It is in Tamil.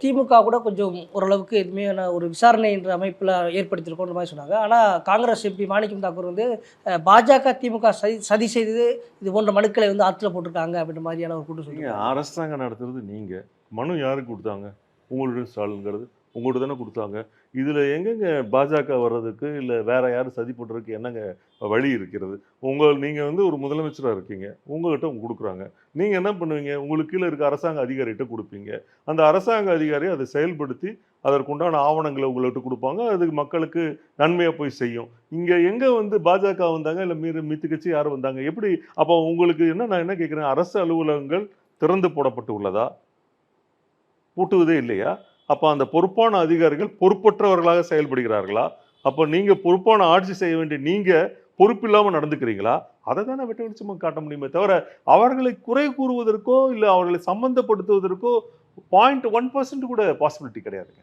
திமுக கூட கொஞ்சம் ஓரளவுக்கு எதுவுமே ஒரு விசாரணை என்ற அமைப்பில் ஏற்படுத்தியிருக்கோன்ற மாதிரி சொன்னாங்க. ஆனால் காங்கிரஸ் எம்பி மாணிக்கம் தாக்கூர் வந்து பாஜக திமுக சதி செய்தது இது போன்ற மனுக்களை வந்து ஆற்றுல போட்டிருக்காங்க அப்படின்ற மாதிரியான ஒரு கூட்டு சொல்லுங்க. அரசாங்கம் நடத்துறது நீங்க மனு யாருக்கு கொடுத்தாங்க? உங்களுடைய ஸ்டாலின்ங்கிறது உங்கள்கிட்ட தானே கொடுத்தாங்க. இதில் எங்கெங்க பாஜக வர்றதுக்கு இல்லை வேற யாரும் சதி பண்ணுறதுக்கு என்னங்க வழி இருக்கிறது? நீங்கள் வந்து ஒரு முதலமைச்சராக இருக்கீங்க, உங்கள்கிட்ட கொடுக்குறாங்க. நீங்கள் என்ன பண்ணுவீங்க? உங்களுக்கு கீழே இருக்க அரசாங்க அதிகாரிகிட்ட கொடுப்பீங்க. அந்த அரசாங்க அதிகாரி அதை செயல்படுத்தி அதற்குண்டான ஆவணங்களை உங்கள்கிட்ட கொடுப்பாங்க. அது மக்களுக்கு நன்மையாக போய் செய்யும். இங்கே எங்கே வந்து பாஜக வந்தாங்க இல்லை மித்து கட்சி யாரும் வந்தாங்க? எப்படி? அப்போ உங்களுக்கு நான் என்ன கேட்குறேன், அரசு அலுவலகங்கள் திறந்து போடப்பட்டு உள்ளதா? பூட்டுவதே இல்லையா? அப்போ அந்த பொறுப்பான அதிகாரிகள் பொறுப்பற்றவர்களாக செயல்படுகிறார்களா? அப்போ நீங்க பொறுப்பான ஆட்சி செய்ய வேண்டிய நீங்க பொறுப்பில்லாமல் நடந்துக்கிறீங்களா? அதை தானே வெட்ட வெளிச்சமா காட்ட முடியுமே தவிர அவர்களை குறை கூறுவதற்கோ இல்லை அவர்களை சம்பந்தப்படுத்துவதற்கோ 0.1% கூட பாசிபிலிட்டி கிடையாதுங்க.